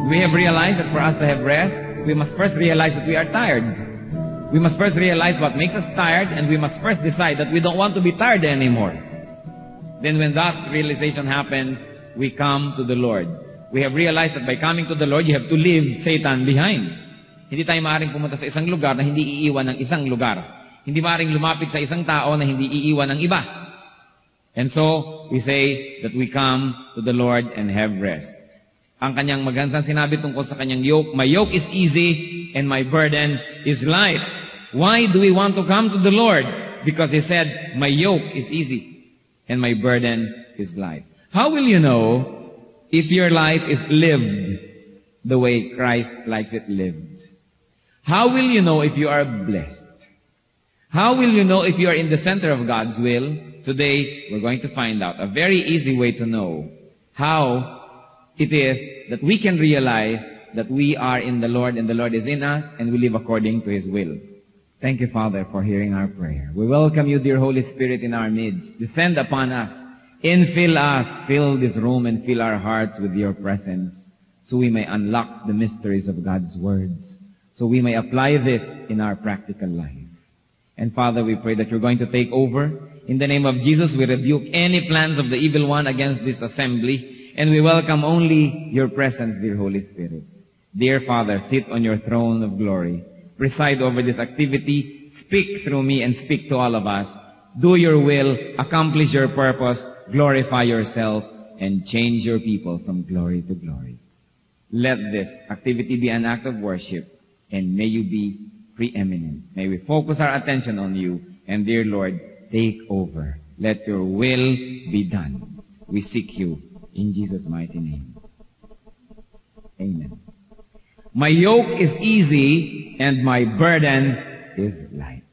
We have realized that for us to have rest, we must first realize that we are tired. We must first realize what makes us tired, and we must first decide that we don't want to be tired anymore. Then when that realization happens, we come to the Lord. We have realized that by coming to the Lord, you have to leave Satan behind. Hindi tayo maaaring pumunta sa isang lugar na hindi iiwan ng isang lugar. Hindi maaaring lumapit sa isang tao na hindi iiwan ng iba. And so, we say that we come to the Lord and have rest. Ang kanyang magandang sinabi tungkol sa kanyang yoke, my yoke is easy and my burden is light. Why do we want to come to the Lord? Because He said, my yoke is easy and my burden is light. How will you know if your life is lived the way Christ likes it lived? How will you know if you are blessed? How will you know if you are in the center of God's will? Today, we're going to find out a very easy way to know how it is that we can realize that we are in the Lord and the Lord is in us and we live according to His will. Thank you, Father, for hearing our prayer. We welcome you, dear Holy Spirit, in our midst. Descend upon us, infill us, fill this room and fill our hearts with your presence so we may unlock the mysteries of God's words, so we may apply this in our practical life. And Father, we pray that you're going to take over. In the name of Jesus, we rebuke any plans of the evil one against this assembly. And we welcome only your presence, dear Holy Spirit. Dear Father, sit on your throne of glory. Preside over this activity. Speak through me and speak to all of us. Do your will, accomplish your purpose, glorify yourself, and change your people from glory to glory. Let this activity be an act of worship, and may you be preeminent. May we focus our attention on you, and dear Lord, take over. Let your will be done. We seek you. In Jesus' mighty name. Amen. My yoke is easy and my burden is light.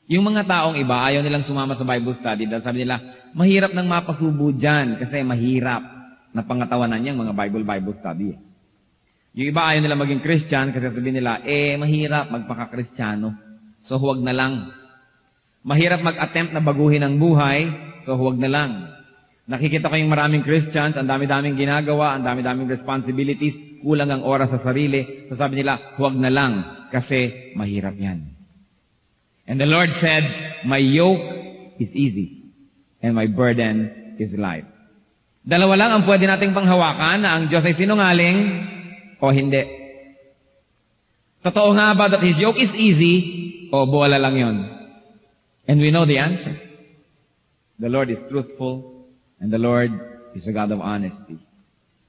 Yung mga taong iba, ayaw nilang sumama sa Bible study dahil sabi nila, mahirap nang mapasubo dyan kasi mahirap na pangatawanan niyang mga Bible study. Yung iba ayaw nila maging Christian kasi sabi nila, mahirap magpaka-Kristiyano. So huwag na lang. Mahirap mag-attempt na baguhin ang buhay, so huwag na lang. Nakikita ko yung maraming Christians, ang dami-daming ginagawa, ang dami-daming responsibilities, kulang ang oras sa sarili. So sabi nila, huwag na lang kasi mahirap yan. And the Lord said, my yoke is easy and my burden is light. Dalawa lang ang pwede nating panghawakan na ang Diyos ay sinungaling o hindi. Totoo nga ba that His yoke is easy o bola lang yon? And we know the answer. The Lord is truthful. And the Lord is a God of honesty.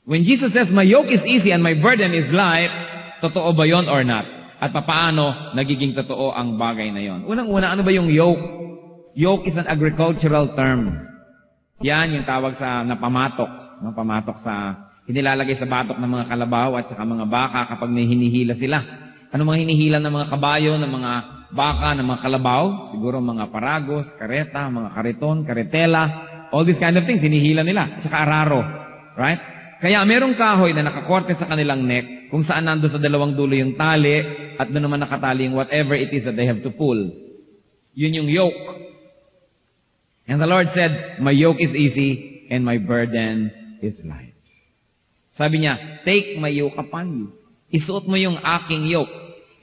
When Jesus says, my yoke is easy and my burden is light, totoo ba yon or not? At papaano nagiging totoo ang bagay na yon? Unang-una, ano ba yung yoke? Yoke is an agricultural term. Yan yung tawag sa napamatok. Napamatok sa, inilalagay sa batok ng mga kalabaw at saka mga baka kapag may hinihila sila. Ano mga hinihila ng mga kabayo, ng mga baka, ng mga kalabaw? Siguro mga paragos, kareta, mga kariton, karetela, all these kind of things, hinihila nila. At saka araro. Right? Kaya merong kahoy na nakakorte sa kanilang neck kung saan nando sa dalawang dulo yung tali at doon naman nakatali yung whatever it is that they have to pull. Yun yung yoke. And the Lord said, my yoke is easy and my burden is light. Sabi niya, take my yoke upon you. Isuot mo yung aking yoke.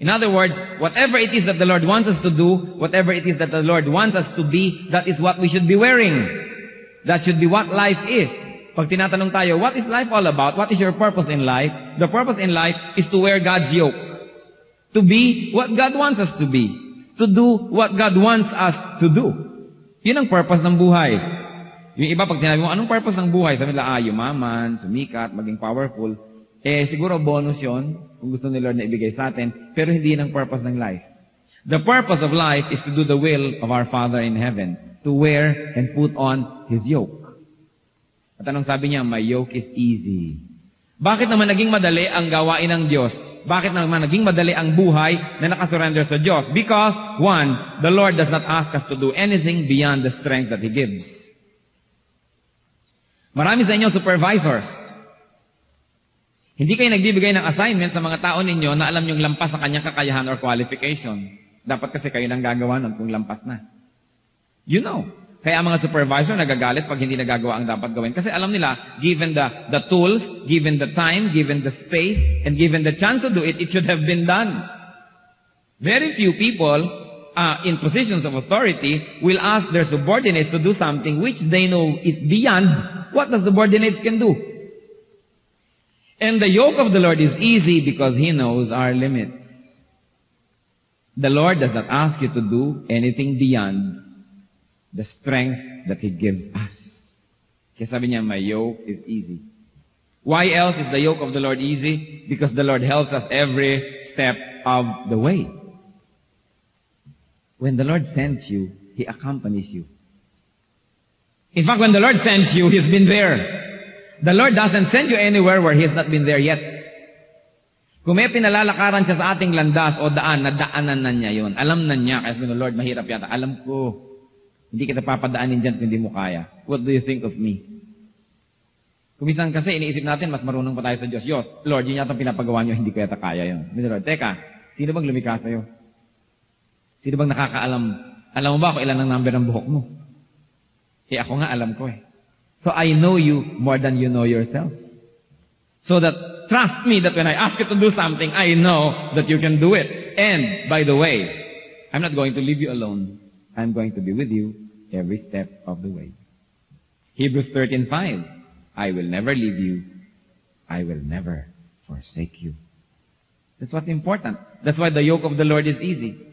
In other words, whatever it is that the Lord wants us to do, whatever it is that the Lord wants us to be, that is what we should be wearing. That should be what life is. Pag tinatanong tayo, what is life all about? What is your purpose in life? The purpose in life is to wear God's yoke. To be what God wants us to be. To do what God wants us to do. Yun ang purpose ng buhay. Yung iba, pag tinabi mo, anong purpose ng buhay? Sabi nila, yumaman, sumikat, maging powerful. Siguro bonus yon kung gusto ni Lord na ibigay sa atin. Pero hindi yun ang purpose ng life. The purpose of life is to do the will of our Father in heaven. To wear and put on His yoke. At anong sabi niya? My yoke is easy. Bakit naman naging madali ang gawain ng Diyos? Bakit naman naging madali ang buhay na nakasurrender sa Diyos? Because, one, the Lord does not ask us to do anything beyond the strength that He gives. Marami sa inyo supervisors. Hindi kayo nagbibigay ng assignment sa mga tao ninyo na alam yung lampas sa kanyang kakayahan or qualification. Dapat kasi kayo nang gagawa nun kung lampas na. You know. Kaya ang mga supervisor nagagalit pag hindi nagagawa ang dapat gawin. Kasi alam nila, given the tools, given the time, given the space, and given the chance to do it, it should have been done. Very few people in positions of authority will ask their subordinates to do something which they know is beyond what the subordinates can do. And the yoke of the Lord is easy because He knows our limits. The Lord does not ask you to do anything beyond the strength that He gives us. Kaya sabi niya, my yoke is easy. Why else is the yoke of the Lord easy? Because the Lord helps us every step of the way. When the Lord sends you, He accompanies you. In fact, when the Lord sends you, He's been there. The Lord doesn't send you anywhere where He has not been there yet. Kung may pinalalakaran siya sa ating landas o daan, nadaanan na niya yun. Alam na niya, kaya sabi ng Lord, mahirap yata. Alam ko, hindi kita papadaanin dyan kung hindi mo kaya. What do you think of me? Kumisan kasi, iniisip natin, mas marunong pa tayo sa Diyos. Diyos, Lord, yun yata pinapagawa niyo, hindi ko yata kaya yun. Lord, teka, sino bang lumikha sa'yo? Sino bang nakakaalam? Alam mo ba kung ilan ang number ng buhok mo? Ako nga alam ko eh. So I know you more than you know yourself. So that, trust me that when I ask you to do something, I know that you can do it. And, by the way, I'm not going to leave you alone. I'm going to be with you every step of the way. Hebrews 13:5, I will never leave you. I will never forsake you. That's what's important. That's why the yoke of the Lord is easy.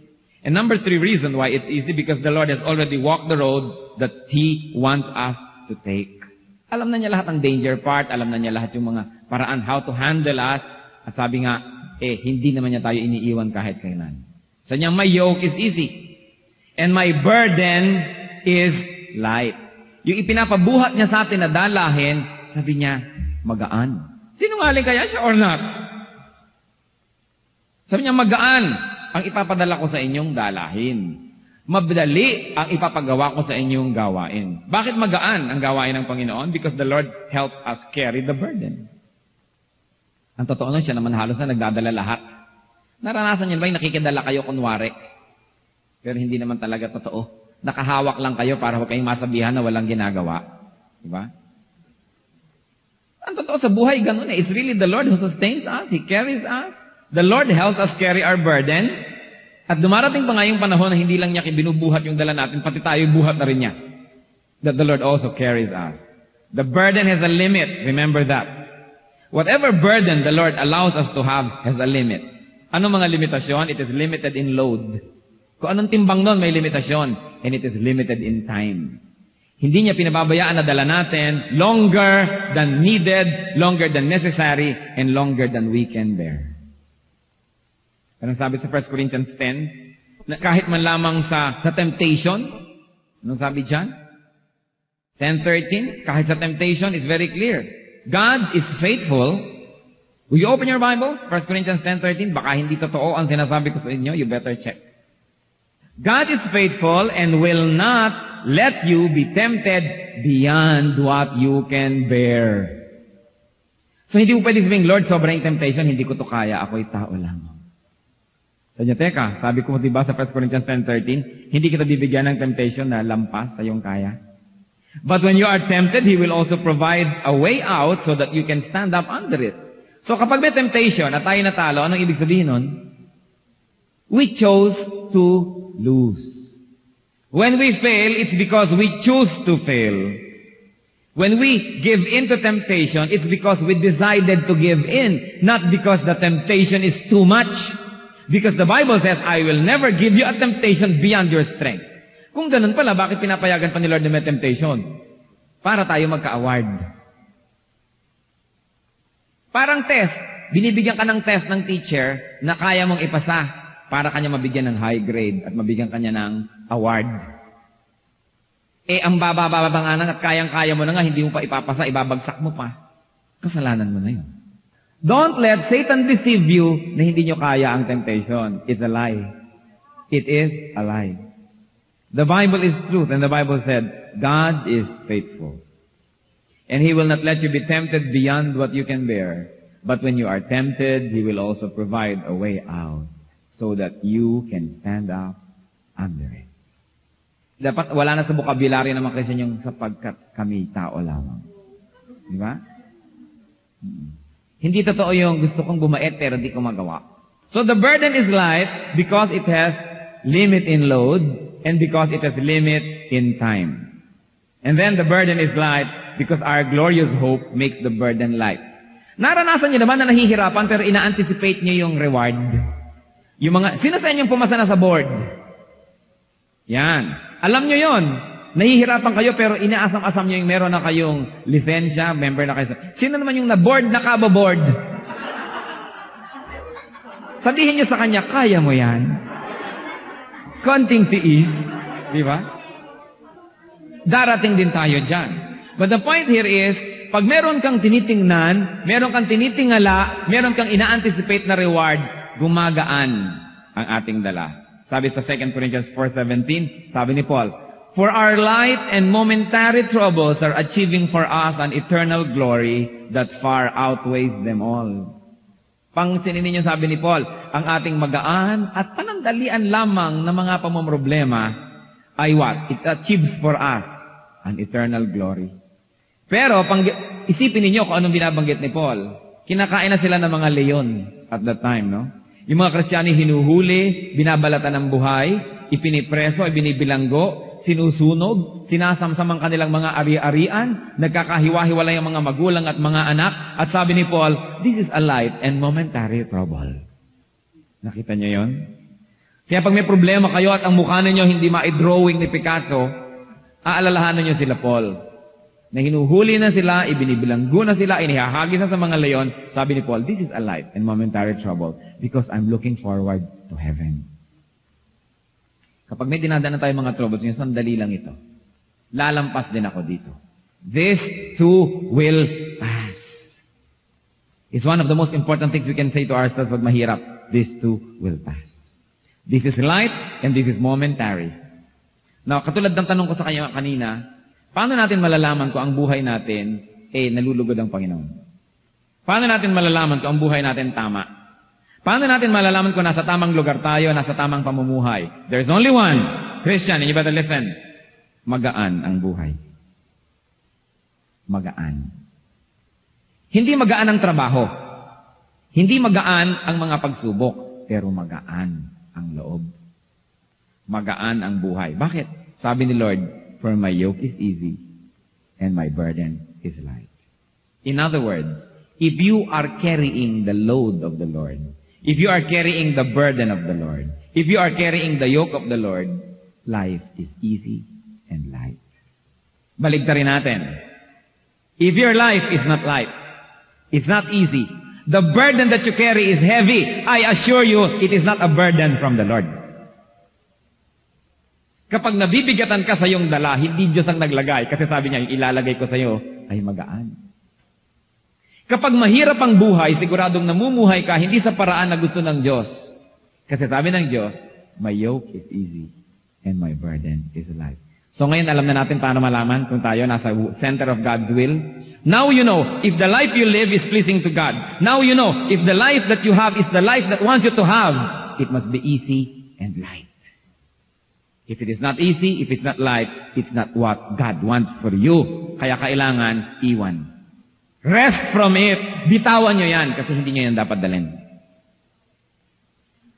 And number 3 reason why it's easy, because the Lord has already walked the road that He wants us to take. Alam na niya lahat ng danger part, alam na niya lahat yung mga paraan how to handle us. At sabi nga, hindi naman niya tayo iniiwan kahit kailan. So niya, my yoke is easy. And my burden is light. Yung ipinapabuhat niya sa atin na dalahin, sabi niya, magaan. Sinungaling kaya siya or not? Sabi niya, magaan ang ipapadala ko sa inyong dalahin. Madali ang ipapagawa ko sa inyong gawain. Bakit magaan ang gawain ng Panginoon? Because the Lord helps us carry the burden. Ang totoo nun, siya naman halos na nagdadala lahat. Naranasan niyo ba yung nakikidala kayo kunwari? Pero hindi naman talaga totoo. Nakahawak lang kayo para huwag kayong masabihan na walang ginagawa. Diba? Ang totoo sa buhay, ganun eh. It's really the Lord who sustains us. He carries us. The Lord helps us carry our burden. At dumarating pa nga yung panahon na hindi lang niya binubuhat yung dala natin, pati tayo buhat na rin niya. That the Lord also carries us. The burden has a limit. Remember that. Whatever burden the Lord allows us to have has a limit. Ano mga limitasyon? It is limited in load. Kung anong timbang nun, may limitasyon. And it is limited in time. Hindi niya pinababayaan na dala natin longer than needed, longer than necessary, and longer than we can bear. Anong sabi sa 1 Corinthians 10? Na kahit man lamang sa temptation, anong sabi dyan? 10:13, kahit sa temptation, it's very clear. God is faithful. Will you open your Bibles? 1 Corinthians 10:13, baka hindi totoo ang sinasabi ko sa inyo, you better check. God is faithful and will not let you be tempted beyond what you can bear. So hindi mo pwede sabihin, Lord, sobrang temptation, hindi ko to kaya, ako'y tao lang. Sabi niya, teka, sabi ko diba sa 1 Corinthians 10:13, hindi kita bibigyan ng temptation na lampas sa iyong kaya. But when you are tempted, He will also provide a way out so that you can stand up under it. So kapag may temptation at tayo natalo, anong ibig sabihin nun? We chose to lose. When we fail, it's because we choose to fail. When we give in to temptation, it's because we decided to give in, not because the temptation is too much. Because the Bible says, I will never give you a temptation beyond your strength. Kung ganun pala, bakit pinapayagan pa ni Lord na may temptation? Para tayo magka-award. Parang test. Binibigyan ka ng test ng teacher na kaya mong ipasa para kanya mabigyan ng high grade at mabigyan kanya ng award. Ang baba-babanganan at kayang-kaya mo na nga, hindi mo pa ipapasa, ibabagsak mo pa. Kasalanan mo na yun. Don't let Satan deceive you na hindi nyo kaya ang temptation. It's a lie. It is a lie. The Bible is truth, and the Bible said, God is faithful. And He will not let you be tempted beyond what you can bear. But when you are tempted, He will also provide a way out so that you can stand up under it. Dapat wala na sa vocabulary ng mga Christian yung sapagkat kami tao lamang. Di ba? Hindi totoo yung gusto kong bumait pero di ko magawa. So the burden is light because it has limit in load and because it has limit in time. And then the burden is light because our glorious hope makes the burden light. Naranasan niyo naman na nahihirapan pero ina-anticipate niyo yung reward. Yung mga, sino sa inyong pumasa na sa board? Yan. Alam niyo yon. Nahihirapan kayo pero inaasam-asam niyo yung meron na kayong lisensya, member na kayo. Sino naman yung na-board, nakaba-board? Sabihin niyo sa kanya, kaya mo yan. Konting tiis. Di ba? Darating din tayo dyan. But the point here is, pag meron kang tinitingnan, meron kang tinitingala, meron kang ina-anticipate na reward, gumagaan ang ating dala. Sabi sa 2 Corinthians 4:17, sabi ni Paul, for our light and momentary troubles are achieving for us an eternal glory that far outweighs them all. Pangsinin ninyo, sabi ni Paul, ang ating magaan at panandalian lamang na mga pamomroblema ay what? It achieves for us an eternal glory. Pero, isipin ninyo kung anong binabanggit ni Paul. Kinakain na sila ng mga leon at that time, no? Yung mga Kristiyani hinuhuli, binabalatan ng buhay, ipinipreso, ibinibilanggo, sinusunog, sinasamsam ang kanilang mga ari-arian, nagkakahiwa-hiwalay ang mga magulang at mga anak, at sabi ni Paul, this is a light and momentary trouble. Nakita niyo yon? Kaya pag may problema kayo at ang mukha ninyo hindi ma-drawing ni Picasso, aalalahanan niyo sila Paul. Na hinuhuli na sila, ibinibilanggo na sila, inihahagis na sa mga leon, sabi ni Paul, this is a light and momentary trouble because I'm looking forward to heaven. Kapag may dinadaan na tayo mga troubles, yung sandali lang ito. Lalampas din ako dito. This too will pass. It's one of the most important things we can say to ourselves pag mahirap. This too will pass. This is light and this is momentary. Now, katulad ng tanong ko sa kanya kanina, paano natin malalaman kung ang buhay natin nalulugod ang Panginoon? Paano natin malalaman kung ang buhay natin tama? Paano natin malalaman kung nasa tamang lugar tayo, nasa tamang pamumuhay? There's only one. Christian, and you better listen. Magaan ang buhay. Magaan. Hindi magaan ang trabaho. Hindi magaan ang mga pagsubok, pero magaan ang loob. Magaan ang buhay. Bakit? Sabi ni Lord, for my yoke is easy and my burden is light. In other words, if you are carrying the load of the Lord, if you are carrying the burden of the Lord, if you are carrying the yoke of the Lord, life is easy and light. Baligtarin natin. If your life is not light, it's not easy, the burden that you carry is heavy, I assure you, it is not a burden from the Lord. Kapag nabibigatan ka sa iyong dala, hindi Diyos ang naglagay. Kasi sabi niya, yung ilalagay ko sa iyo ay magaan. Kapag mahirap ang buhay, siguradong namumuhay ka, hindi sa paraan na gusto ng Diyos. Kasi sabi ng Diyos, my yoke is easy and my burden is light. So ngayon, alam na natin paano malaman kung tayo nasa center of God's will. Now you know, if the life you live is pleasing to God. Now you know, if the life that you have is the life that wants you to have, it must be easy and light. If it is not easy, if it's not light, it's not what God wants for you. Kaya kailangan iwan. Rest from it. Bitawan nyo yan kasi hindi nyo yan dapat dalhin.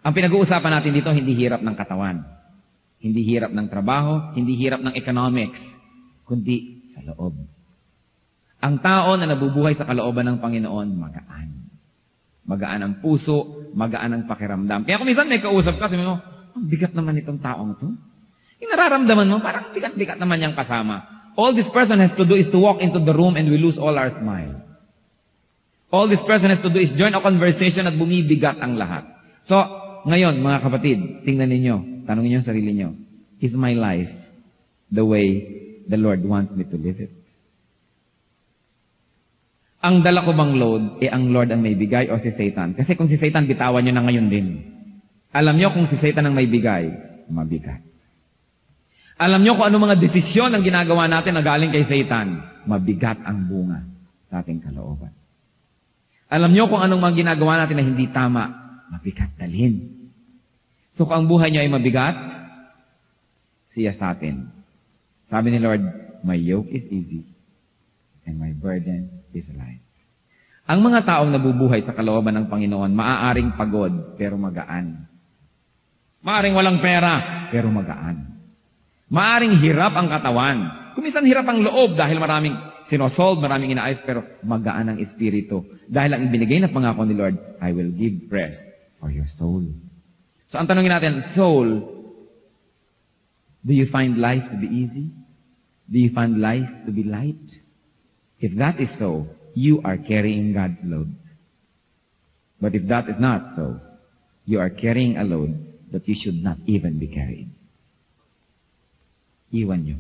Ang pinag-uusapan natin dito, hindi hirap ng katawan. Hindi hirap ng trabaho, hindi hirap ng economics, kundi sa loob. Ang tao na nabubuhay sa kalooban ng Panginoon, magaan. Magaan ang puso, magaan ang pakiramdam. Kaya kung minsan may kausap ka, sabi mo, ang bigat naman itong taong to. Yung nararamdaman mo, parang bigat-bigat naman niyang kasama. All this person has to do is to walk into the room and we lose all our smile. All this person has to do is join a conversation at bumibigat ang lahat. So, ngayon, mga kapatid, tingnan ninyo, tanongin niyo ang sarili niyo, is my life the way the Lord wants me to live it? Ang dala ko bang load, ang Lord ang may bigay o si Satan? Kasi kung si Satan, bitawan niyo na ngayon din. Alam niyo kung si Satan ang may bigay, mabigat. Alam niyo kung ano mga desisyon ang ginagawa natin na galing kay Satan, mabigat ang bunga sa ating kalooban. Alam niyo kung anong mga ginagawa natin na hindi tama, mabigat dalhin. So kung ang buhay niyo ay mabigat, siya sa atin. Sabi ni Lord, my yoke is easy and my burden is light. Ang mga taong nabubuhay sa kalooban ng Panginoon, maaaring pagod pero magaan. Maaaring walang pera pero magaan. Maaaring hirap ang katawan. Kuminsan hirap ang loob dahil maraming sinosolve, maraming inaayos, pero magaan ang espiritu. Dahil ang ibinigay na pangako ni Lord, I will give rest for your soul. So ang tanongin natin, soul, do you find life to be easy? Do you find life to be light? If that is so, you are carrying God's load. But if that is not so, you are carrying a load that you should not even be carrying. Iwan nyo.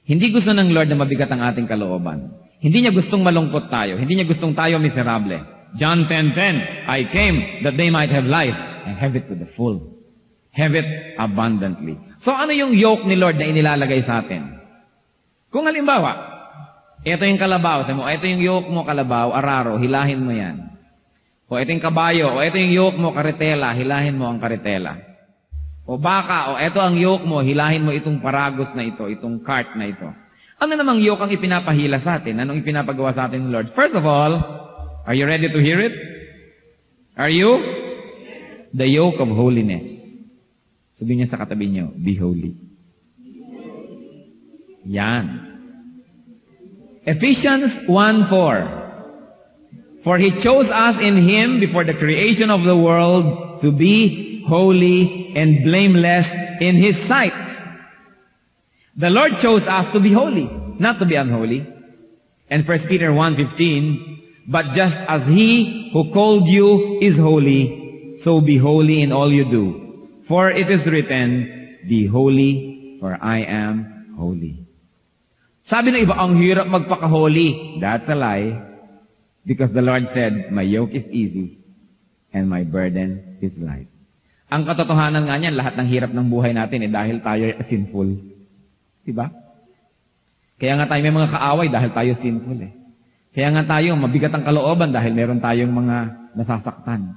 Hindi gusto ng Lord na mabigat ang ating kalooban. Hindi niya gustong malungkot tayo. Hindi niya gustong tayo miserable. John 10:10, I came that they might have life and have it to the full. Have it abundantly. So ano yung yoke ni Lord na inilalagay sa atin? Kung halimbawa, ito yung kalabaw, sabi mo, ito yung yoke mo kalabaw, araro, hilahin mo yan. O ito yung kabayo, o ito yung yoke mo karitela, hilahin mo ang karitela. O baka, o ito ang yoke mo, hilahin mo itong paragos na ito, itong cart na ito. Ano namang yoke ang ipinapahila sa atin? Anong ipinapagawa sa atin ng Lord? First of all, are you ready to hear it? Are you? The yoke of holiness. Sabihin niya sa katabi niyo, be holy. Yan. Ephesians 1:4. For He chose us in Him before the creation of the world to be holy and blameless in His sight. The Lord chose us to be holy, not to be unholy. And 1 Peter 1:15, but just as He who called you is holy, so be holy in all you do. For it is written, be holy, for I am holy. Sabi ng iba, ang hirap magpaka-holy. That's a lie. Because the Lord said, my yoke is easy and my burden is light. Ang katotohanan nga niyan, lahat ng hirap ng buhay natin dahil tayo ay sinful. Diba? Kaya nga tayo may mga kaaway dahil tayo sinful Kaya nga tayo mabigat ang kalooban dahil meron tayong mga nasasaktan.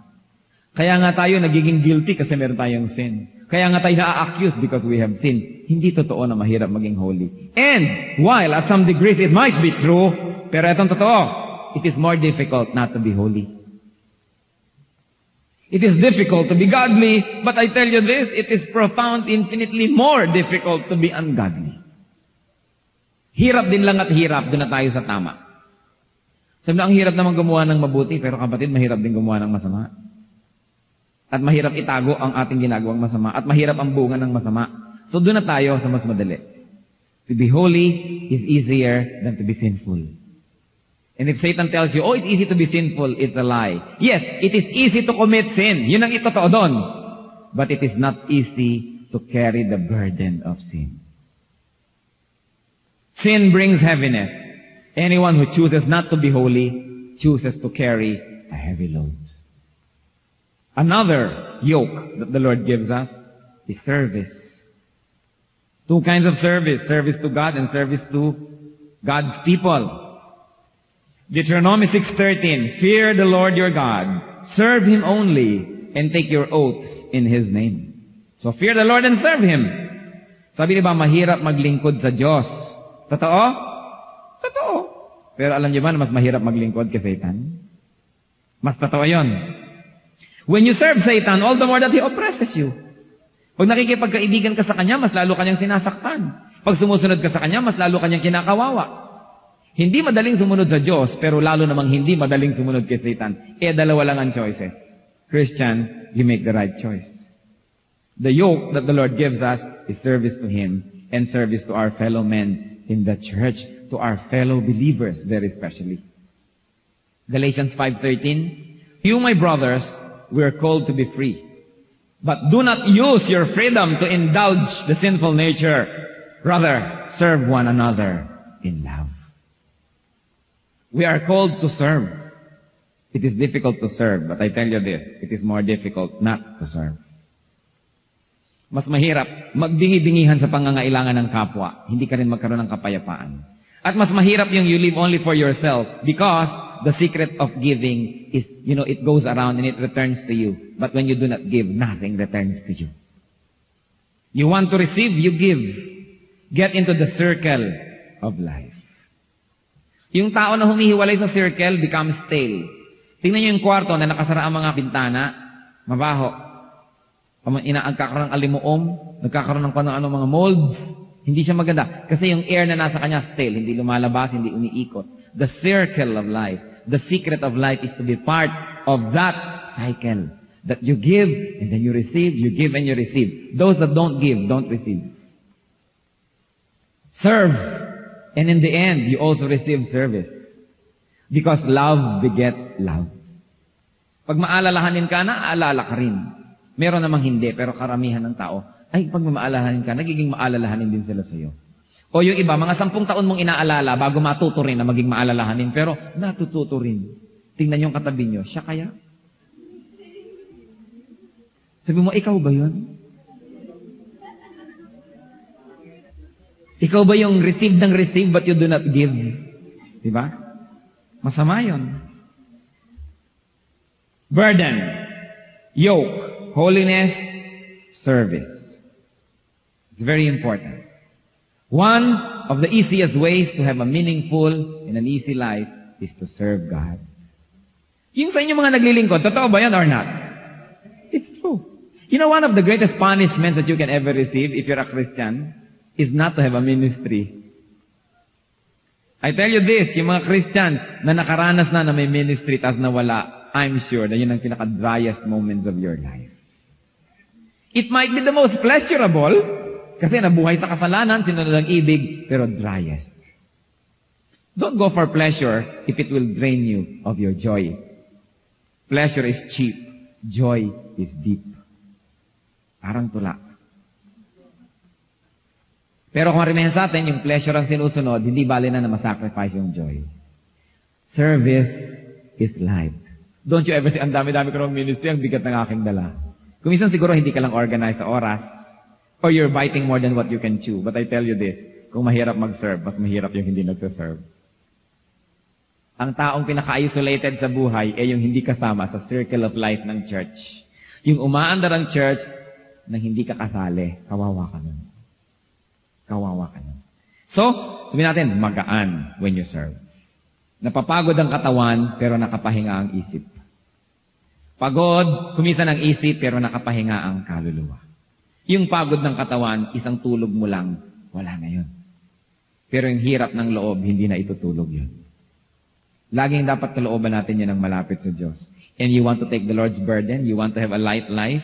Kaya nga tayo nagiging guilty kasi meron tayong sin. Kaya nga tayo na-accuse because we have sinned. Hindi totoo na mahirap maging holy. And while at some degrees it might be true, pero itong totoo, it is more difficult not to be holy. It is difficult to be godly, but I tell you this, it is profound, infinitely more difficult to be ungodly. Hirap din lang at hirap, doon na tayo sa tama. Sabi na, ang hirap naman gumawa ng mabuti, pero kapatid, mahirap din gumawa ng masama. At mahirap itago ang ating ginagawang masama. At mahirap ang bunga ng masama. So doon na tayo sa mas madali. To be holy is easier than to be sinful. And if Satan tells you, oh, it's easy to be sinful, it's a lie. Yes, it is easy to commit sin. Yun ang itotoo doon. But it is not easy to carry the burden of sin. Sin brings heaviness. Anyone who chooses not to be holy chooses to carry a heavy load. Another yoke that the Lord gives us is service. Two kinds of service. Service to God and service to God's people. Deuteronomy 6:13. Fear the Lord your God. Serve Him only and take your oaths in His name. So fear the Lord and serve Him. Sabi niya ba, mahirap maglingkod sa Diyos? Totoo? Totoo. Pero alam niyo ba na mas mahirap maglingkod kay Satan? Mas totoo yun. When you serve Satan, all the more that he oppresses you. Pag nakikipagkaibigan ka sa kanya, mas lalo kanyang sinasaktan. Pag sumusunod ka sa kanya, mas lalo kanyang kinakawawa. Hindi madaling sumunod sa Diyos, pero lalo namang hindi madaling sumunod kay Satan. Dalawa lang ang choices. Christian, you make the right choice. The yoke that the Lord gives us is service to Him and service to our fellow men in the church, to our fellow believers, very especially. Galatians 5:13, you, my brothers, we are called to be free. But do not use your freedom to indulge the sinful nature. Rather, serve one another in love. We are called to serve. It is difficult to serve, but I tell you this, it is more difficult not to serve. Mas mahirap magbingi-bingihan sa pangangailangan ng kapwa. Hindi ka rin magkaroon ng kapayapaan. At mas mahirap yung you live only for yourself because the secret of giving is, it goes around and it returns to you. But when you do not give, nothing returns to you. You want to receive, you give. Get into the circle of life. Yung tao na humihiwalay sa circle becomes stale. Tingnan niyo yung kwarto na nakasara ang mga bintana, mabaho. Nagkakaroon ng alimuom, nagkakaroon ng ano mga molds. Hindi siya maganda. Kasi yung air na nasa kanya stale, hindi lumalabas, hindi umiikot. The circle of life, the secret of life is to be part of that cycle. That you give and then you receive, you give and you receive. Those that don't give, don't receive. Serve. And in the end, you also receive service. Because love begets love. Pag maalalahanin ka, naaalala ka rin. Meron namang hindi, pero karamihan ng tao, ay pag maalalahanin ka, nagiging maalalahanin din sila sa iyo. O yung iba, mga 10 taon mong inaalala bago matuto rin na maging maalalahanin, pero natututo rin. Tingnan yung katabi nyo, siya kaya? Sabi mo, ikaw ba yun? Ikaw ba yung receive ng receive but you do not give? Diba? Masama yun. Burden, yoke, holiness, service. It's very important. One of the easiest ways to have a meaningful and an easy life is to serve God. Yung sa inyo mga naglilingkod, totoo ba yan or not? It's true. You know, one of the greatest punishments that you can ever receive if you're a Christian is not to have a ministry. I tell you this, yung mga Christians na nakaranas na may ministry tas nawala, I'm sure na yun ang pinaka-driest moments of your life. It might be the most pleasurable, kasi nabuhay sa kasalanan, sinunod ang ibig, pero driest. Don't go for pleasure if it will drain you of your joy. Pleasure is cheap. Joy is deep. Parang tula. Pero kung marimahan sa atin, yung pleasure ang sinusunod, hindi bali na masacrifice yung joy. Service is life. Don't you ever say, ang dami-dami ko ng ministry, ang bigat ng aking dala. Kung minsan siguro hindi ka lang organized sa oras, or you're biting more than what you can chew. But I tell you this, kung mahirap mag-serve, mas mahirap yung hindi nagsaserve. Ang taong pinaka-isolated sa buhay ay yung hindi kasama sa circle of life ng church. Yung umaandar ang church na hindi ka kasali, kawawa ka nun. Kawawa ka nun. So, sabihin natin, magaan when you serve. Napapagod ang katawan, pero nakapahinga ang isip. Pagod, kumisan ang isip, pero nakapahinga ang kaluluwa. Yung pagod ng katawan, isang tulog mo lang, wala na yun. Pero yung hirap ng loob, hindi na itutulog yun. Laging dapat kalooban natin yan ang malapit sa Diyos. And you want to take the Lord's burden, you want to have a light life,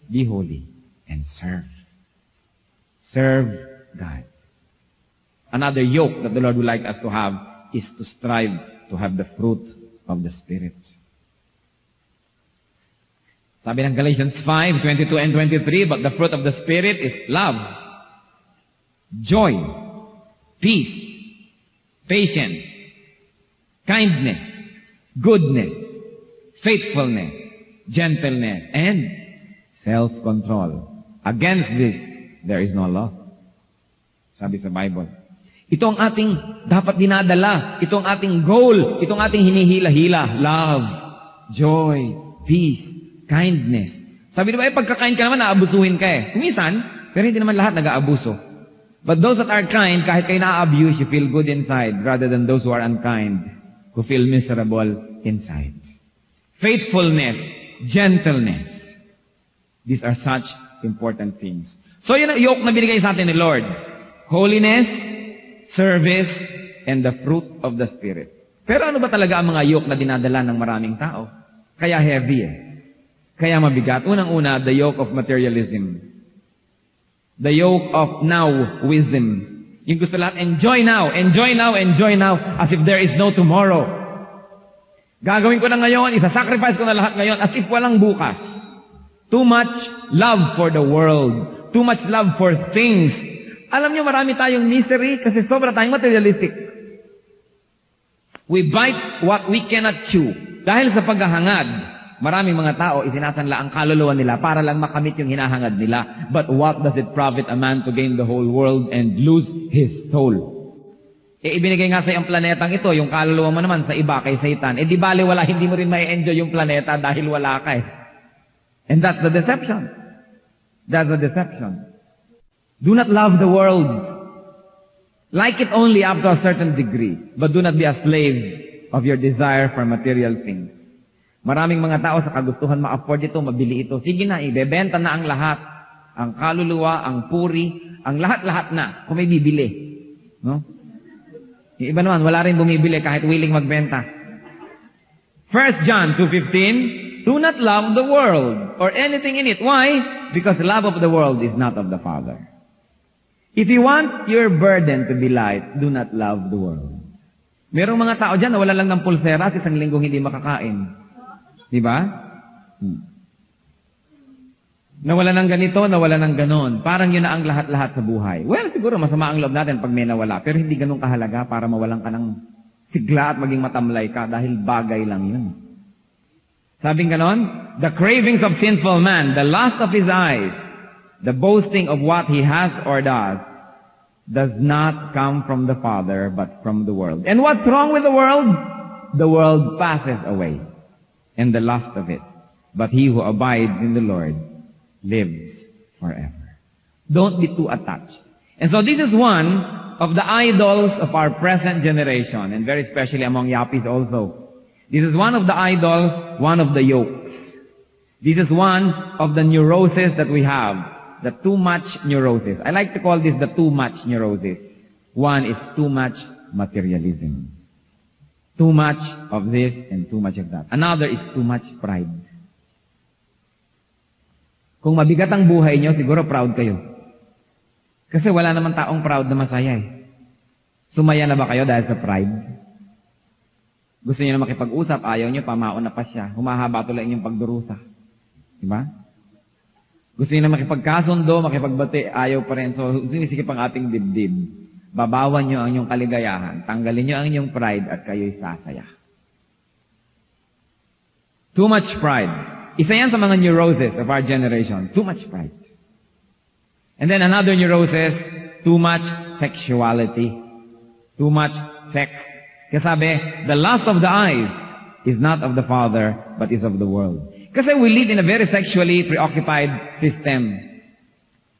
be holy and serve. Serve God. Another yoke that the Lord would like us to have is to strive to have the fruit of the Spirit. Sabi ng Galatians 5:22 and 23, but the fruit of the Spirit is love, joy, peace, patience, kindness, goodness, faithfulness, gentleness, and self-control. Against this, there is no law. Sabi sa Bible. Ito ang ating dapat dinadala. Ito ang ating goal. Ito ang ating hinihila-hila. Love, joy, peace, kindness. Sabi diba, pagkakain ka naman, naabusuhin ka eh. Kumisan, pero hindi naman lahat nag-aabuso. But those that are kind, kahit kayo na-abuse, you feel good inside rather than those who are unkind, who feel miserable inside. Faithfulness, gentleness. These are such important things. So yun ang yoke na binigay sa atin ni Lord. Holiness, service, and the fruit of the Spirit. Pero ano ba talaga ang mga yoke na dinadala ng maraming tao? Kaya heavy eh. Kaya mabigat. Unang-una, the yoke of materialism. The yoke of now wisdom. Yung gusto lahat, enjoy now, enjoy now, enjoy now, as if there is no tomorrow. Gagawin ko na ngayon, isa-sacrifice ko na lahat ngayon, as if walang bukas. Too much love for the world. Too much love for things. Alam niyo, marami tayong misery kasi sobra tayong materialistic. We bite what we cannot chew. Dahil sa paghahangad, maraming mga tao isinasanla ang kaluluwa nila para lang makamit yung hinahangad nila. But what does it profit a man to gain the whole world and lose his soul? Ibinigay nga sa ang planetang ito, yung kaluluwa mo naman sa iba kay Satan. Di bali wala, hindi mo rin may enjoy yung planeta dahil wala ka eh. And that's the deception. That's the deception. Do not love the world. Like it only up to a certain degree, but do not be a slave of your desire for material things. Maraming mga tao sa kagustuhan ma-afford ito, mabili ito. Sige na, ibebenta na ang lahat. Ang kaluluwa, ang puri, ang lahat-lahat na, kung may bibili. No? Yung iba naman, wala rin bumibili kahit willing magbenta. 1 John 2:15, do not love the world or anything in it. Why? Because the love of the world is not of the Father. If you want your burden to be light, do not love the world. Merong mga tao dyan na wala lang ng pulsera at isang linggong hindi makakain. Diba? Nawala ng ganito, nawala ng ganon. Parang yun na ang lahat-lahat sa buhay. Well, siguro masama ang loob natin pag may nawala. Pero hindi ganun kahalaga para mawalan ka ng sigla at maging matamlay ka dahil bagay lang yun. Sabing ganon, the cravings of sinful man, the lust of his eyes, the boasting of what he has or does not come from the Father, but from the world. And what's wrong with the world? The world passes away, and the lust of it. But he who abides in the Lord lives forever. Don't be too attached. And so this is one of the idols of our present generation, and very especially among Yapis also. This is one of the idols, one of the yokes. This is one of the neuroses that we have. The too much neurosis. I like to call this the too much neurosis. One is too much materialism. Too much of this and too much of that. Another is too much pride. Kung mabigat ang buhay nyo, siguro proud kayo. Kasi wala naman taong proud na masaya eh. Sumaya na ba kayo dahil sa pride? Gusto niyo na makipag-usap, ayaw niyo, pamaon na pa siya. Humahaba tuloy inyong pagdurusa. Diba? Gusto niyo na makipagkasundo, makipagbati, ayaw pa rin. So, sinisikip ang ating dibdib. Babawan niyo ang inyong kaligayahan. Tanggalin niyo ang inyong pride at kayo'y sasaya. Too much pride. Isa yan sa mga neuroses of our generation. Too much pride. And then another neurosis, too much sexuality. Too much sex. Kasi sabi, the lust of the eyes is not of the Father, but is of the world. Kasi we live in a very sexually preoccupied system.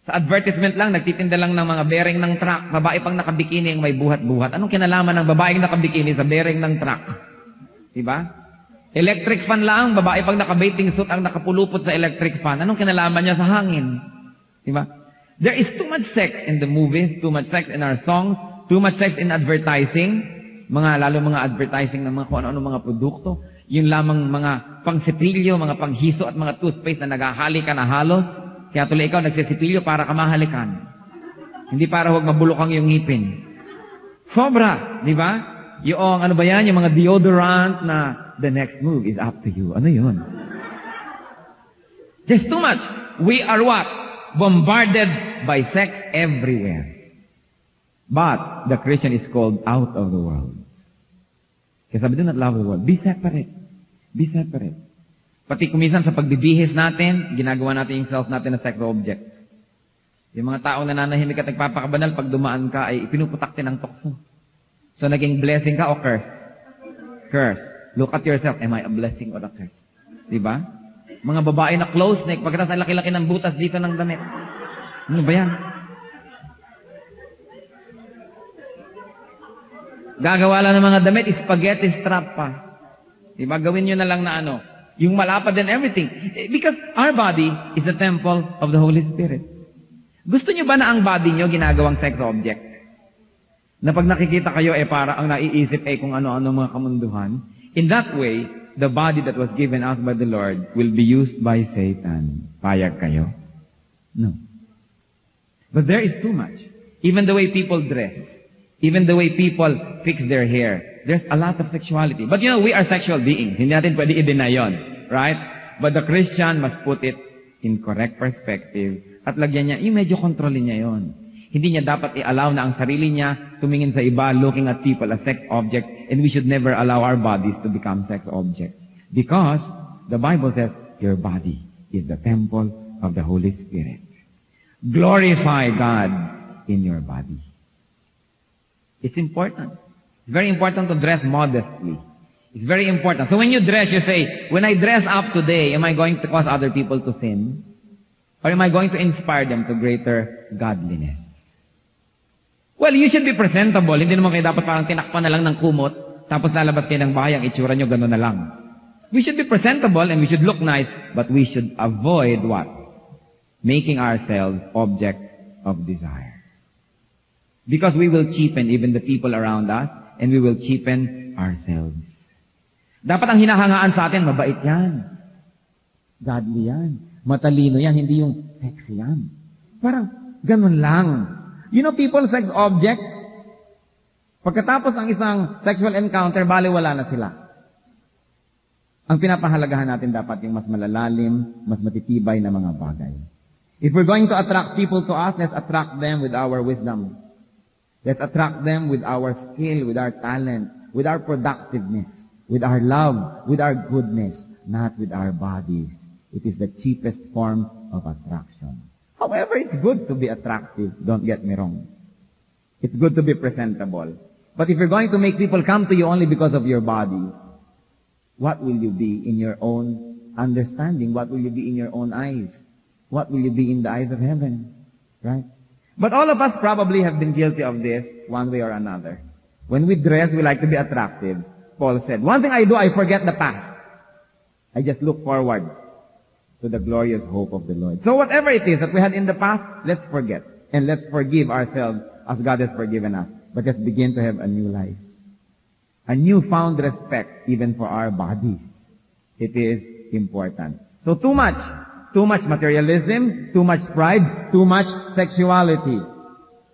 Sa advertisement lang, nagtitinda lang ng mga bearing ng truck. Babae pang nakabikini ang may buhat-buhat. Anong kinalaman ng babaeng nakabikini sa bearing ng truck? Diba? Electric fan lang, babae pang nakabathing suit ang nakapulupot sa electric fan. Anong kinalaman niya sa hangin? Diba? There is too much sex in the movies, too much sex in our songs, too much sex in advertising. Lalo mga advertising ng mga kung ano-ano mga produkto. Yung lamang mga pangsipilyo, mga panghiso at mga toothpaste na naghahalikan na halos. Kaya tuloy ikaw nagsisipilyo para ka mahalikan. Hindi para huwag mabulok ang iyong ngipin. Sobra, di ba? Yung ano ba yan? Yung mga deodorant na the next move is up to you. Ano yun? There's too much. We are what? Bombarded by sex everywhere. But the Christian is called out of the world. Kaya sabi, do not love the world. Be separate. Be separate. Pati kumisan sa pagbibihis natin, ginagawa natin yung self natin na sex object. Yung mga taong nananahimik at nagpapakabanal, pag dumaan ka, ay ipinuputak din ang tukso. So, naging blessing ka o curse? Curse. Look at yourself. Am I a blessing or a curse? Diba? Mga babae na close neck, pagkatapos ang laki-laki ng butas dito ng damit. Ano ba yan? Gagawa lang ng mga damit, spaghetti strap pa. Diba? Gawin nyo na lang na ano, yung malapad and everything. Because our body is the temple of the Holy Spirit. Gusto nyo ba na ang body nyo ginagawang sex object? Na pag nakikita kayo, para ang naiisip kung ano-ano mga kamunduhan. In that way, the body that was given us by the Lord will be used by Satan. Payag kayo? No. But there is too much. Even the way people dress. Even the way people fix their hair. There's a lot of sexuality. But we are sexual beings. Hindi natin pwede i-deny yun. Right? But the Christian must put it in correct perspective. At lagyan niya, medyo kontrolin niya yon. Hindi niya dapat i-allow na ang sarili niya tumingin sa iba, looking at people as sex object. And we should never allow our bodies to become sex objects. Because the Bible says, your body is the temple of the Holy Spirit. Glorify God in your body. It's important. It's very important to dress modestly. It's very important. So when you dress, you say, when I dress up today, am I going to cause other people to sin? Or am I going to inspire them to greater godliness? Well, you should be presentable. Hindi naman kayo dapat parang tinakpan na lang ng kumot, tapos lalabas kayo ng bahay, ang itsura nyo, gano'n na lang. We should be presentable and we should look nice, but we should avoid what? Making ourselves object of desire. Because we will cheapen even the people around us, and we will cheapen ourselves. Dapat ang hinahangaan sa atin, mabait yan. Godly yan. Matalino yan, hindi yung sexy yan. Parang, ganun lang. You know, people sex objects, pagkatapos ng isang sexual encounter, baliwala na sila. Ang pinapahalagahan natin dapat yung mas malalalim, mas matitibay na mga bagay. If we're going to attract people to us, let's attract them with our wisdom. Let's attract them with our skill, with our talent, with our productiveness, with our love, with our goodness, not with our bodies. It is the cheapest form of attraction. However, it's good to be attractive. Don't get me wrong. It's good to be presentable. But if you're going to make people come to you only because of your body, what will you be in your own understanding? What will you be in your own eyes? What will you be in the eyes of heaven? Right? But all of us probably have been guilty of this one way or another. When we dress, we like to be attractive. Paul said, one thing I do, I forget the past. I just look forward to the glorious hope of the Lord. So whatever it is that we had in the past, let's forget. And let's forgive ourselves as God has forgiven us. But let's begin to have a new life. A newfound respect even for our bodies. It is important. So too much materialism, too much pride, too much sexuality.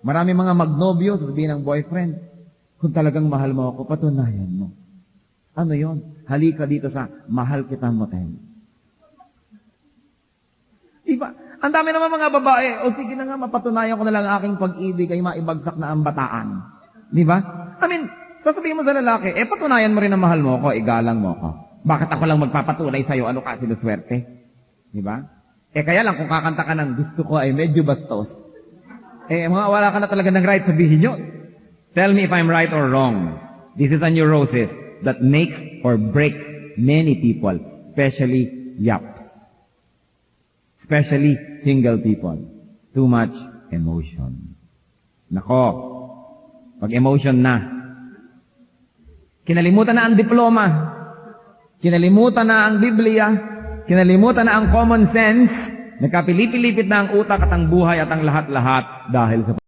Marami mga magnobyo, sasabihin ng boyfriend, kung talagang mahal mo ako, patunayan mo. Ano yon? Halika dito sa mahal kita motel. Diba? Ang dami naman mga babae, o sige na nga, mapatunayan ko na lang aking pag-ibig ay maibagsak na ang bataan. Diba? I mean, sasabihin mo sa lalaki, patunayan mo rin na mahal mo ako, igalang mo ako. Bakit ako lang magpapatunay sa'yo, ano ka, sinuswerte? Diba? Kaya lang, kung kakanta ka ng gusto ko ay medyo bastos, mga wala ka na talaga ng right sabihin yun. Tell me if I'm right or wrong. This is a neurosis that makes or breaks many people, especially yaps. Especially single people. Too much emotion. Nako, pag emotion na, kinalimutan na ang diploma, kinalimutan na ang Biblia, kinalimutan na ang common sense, nagkapilipilipit na ang utak at ang buhay at ang lahat-lahat dahil sa